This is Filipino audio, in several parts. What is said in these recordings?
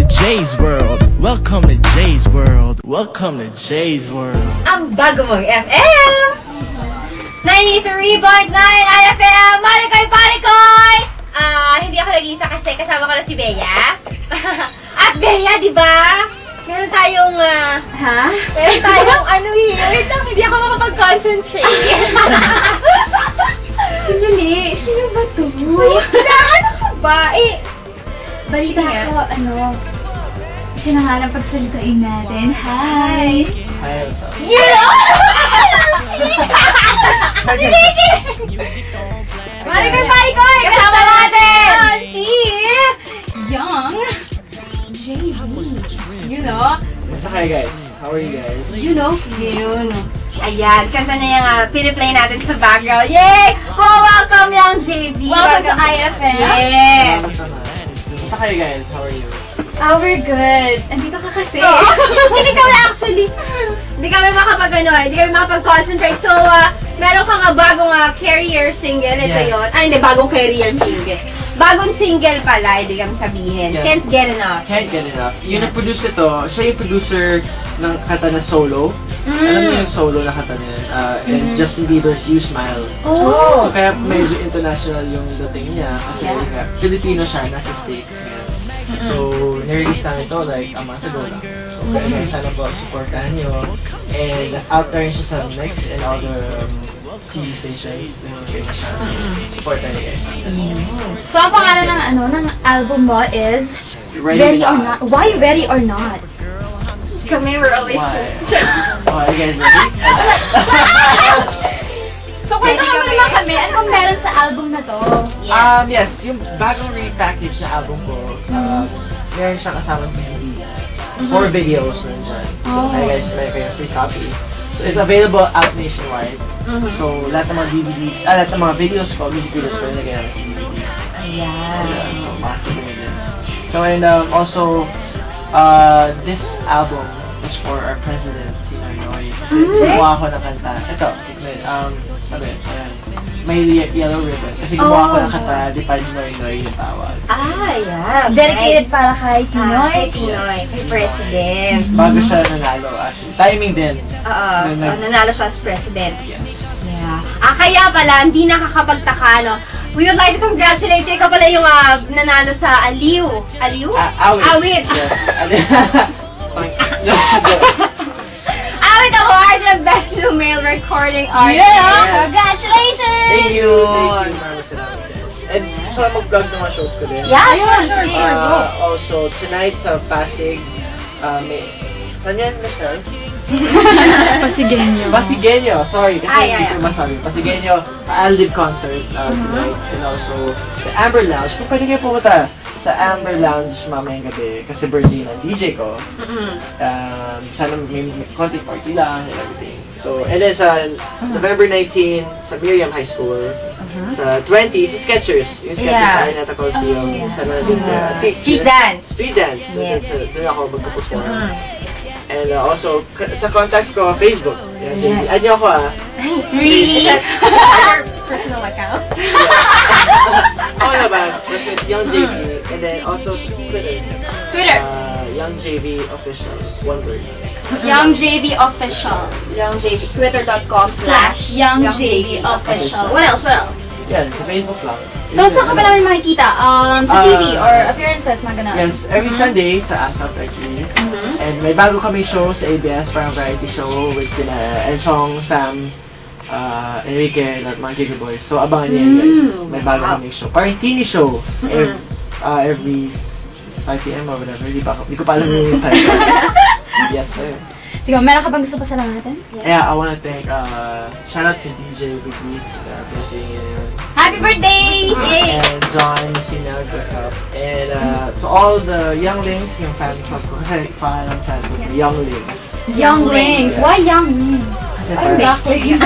Jay's World. Welcome to Jay's World. Welcome to Jay's World. Ang bago mong FM! 93.9 IFM! Marikoy! Hindi ako nag-iisa kasi kasama ko na si Bea. At Bea, di ba? Meron tayong, Meron tayong, wait lang, hindi ako makapag-concentrate. Sandali, sino ba to? Ano ka ba? Balita ko, siya na nga lang pagsalitain natin. Hi! Hi, what's up? Yeah! Marikoy! Kasama natin! Si Young JV. You know? Basta kayo guys? How are you guys? You know? Ayan, kanta na yung piniplay natin sa background. Yay! Welcome yung JV! Welcome to IFM! Yes! Basta kayo guys? How are you? We're good. Andito ka kasi. Hindi kami actually. Hindi kami makapag-concentrate. So, meron kang bagong career single. Ito yun. Hindi, bagong career single. Bagong single pala, ibig kami sabihin. Yeah. Can't Get Enough. Can't Get Enough. Yung nag-produce nito, siya yung producer ng kanta na Solo. Alam mo yung Solo na kanta niya? And Justin Bieber's You Smile. Oh! So kaya medyo international yung dating niya kasi Filipino siya, nasa States ngayon. So, nirelease namin ito like a month ago lang. So, kaya sana po supportahan nyo. And out there siya sa Mix and all the TV stations. Kaya siya. So, supportahan nyo guys. So, ang pangalan ng album mo is Ready or Not. Why Ready or Not? Kami, we're always... Are you guys ready? So, kwento ka naman kami. Ano bang meron sa album na to? Yes, yung bagong repackage na album ko, meron siyang kasamang DVD. 4 videos nandyan. So, kaya guys, may kayo free copy. So, it's available out nationwide. So, lahat ng mga DVDs, lahat ng mga videos ko, music videos ko, nilagay namin sa DVD. Ayan. So, makakita nyo din. So, and also, this album is for our president, si Noy. Kasi gumawa ako ng kanta. Ito, sabi, may yellow ribbon. Kasi gumawa ko ng kanta, di pa Noy yung tawag. Yeah. Dedicated para kay Pinoy. Kay Pinoy, kay President. Bago siya nanalo, actually. Timing din. Nanalo siya as President. Yes. Yeah. Kaya pala, hindi nakakapagtaka, no? We would like to congratulate you. Ikaw pala yung nanalo sa Aliw. Aliw? Awit. Yes. Awit Awards and Best New Male Recording Artist. Yeah! Congratulations! Thank you. Maraming salamat guys. And so, mag-vlog ng mga shows ko din. Yeah, sure. Also, tonight sa Pasig, saan yan, Michelle? Pasigenyo, sorry, kasi hindi ko masabi. Pasigenyo, Aldib concert tonight. And also, sa Amber Lounge, kung pwede kayo pumunta sa Amber Lounge mamayang gabi, kasi birthday ng DJ ko. Sana may konti party lang and everything. So, and then sa November 19, sa Miriam High School. Sa 20, si Skechers. Yung Skechers sa Araneta Coliseum. Sana Street Dance. Yes. Doon ako magpo-perform. And also, sa contacts ko, Facebook. Yan, JV. Add niyo ako Really? Your personal account? Oo naman. Personal, Young JV. And then also, Twitter. Young JV Official. One word. Young JV Official. Young JV. Twitter.com/Young JV Official. What else? Yan, sa Facebook lang. So, saan ka ba namin makikita? Sa TV or appearances, mga ganun? Yes, every Sunday sa ASAP actually. And may bago kami show sa ABS, parang variety show with sila Enchong, Sam, Enrique, at mga Giga Boys. So, abangan niyo yun guys. May bago kami show. Parang teeny show. Every 5 PM or whatever. Hindi ko pa alam yung time. Yes, sir. Sige, meron ka bang gusto pa salamatan? Yeah, I wanna thank, shout out to DJ Big Beats, Happy birthday! And John, Sinag, what's up? And to all the younglings, yung fan club ko, kasi pangalan ng fan club, Younglings. Younglings? Yes. Why Younglings? Kasi Parang Ducklings.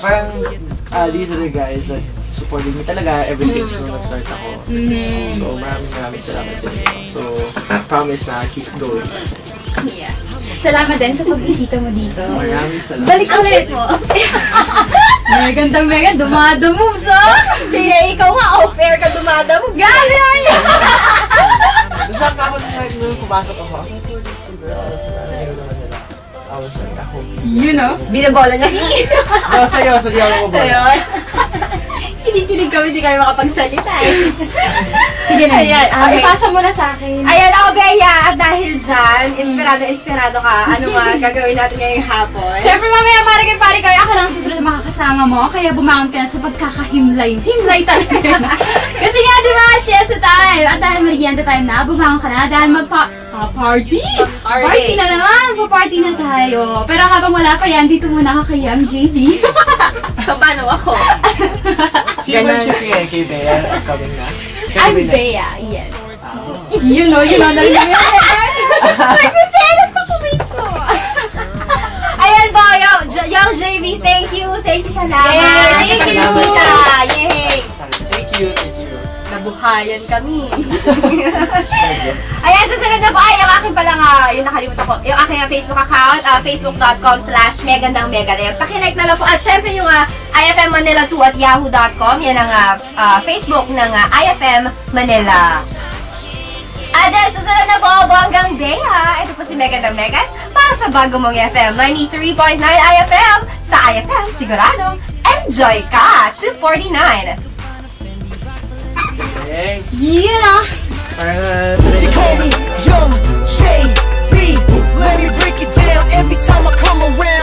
Parang these are the guys that supported me talaga ever since nung nag-start ako. So maraming salamat sa inyo. So promise na keep going. Yeah. Salamat din sa pagbisita mo dito. Maraming salamat. Balik ulit mo. Megandang dumada moves, ah! Kaya ikaw nga off-air ka dumada moves. Gabi na pumasok ako, ako po this girl. Narinig naman nila. I was like, ako. You know? Binabola niya. No, sa'yo ako ba? Ayun. Kinikilig kami, di kami makapagsalita eh. Sige na. Ayan, okay. Ipasa mo na sa akin. Ayan ako, Bea. At dahil dyan, inspirado ka. Ano nga gagawin natin ngayong hapon? Siyempre mamaya pare kayo, ako lang susunod na makakasama mo. Kaya bumangon ka na sa pagkakahimlay. Himlay talaga. Kasi nga, di ba, siesta time. At dahil merienda time na, bumangon ka na. Dahil party na naman. Pa-party na tayo. Pero habang wala pa yan, dito muna ako kay JV. So, paano ako? Sino ba siya kay Bea? Upcoming na? I'm Bea, yes. You know, narinig mo yan. Nagsiselos ako mismo. Ayan po, yung JV, thank you salamat. Yay, thank you. Yay. Thank you. Nabuhayan kami. Ayan, susunod na po ay yung aking palang, yung nakalimutan ko, yung aking Facebook account, facebook.com/megandangmega. Pakilike na lang po. At syempre yung IFM Manila 2 at yahoo.com. Yan ang Facebook ng IFM Manila. At susunod na po, Bonggang Bea. Ito po si Megandang Megan para sa bago mong FM 93.9 IFM. Sa IFM, sigurado, enjoy ka! 249. You know. They call me Young JV. Let me break it down every time I come around.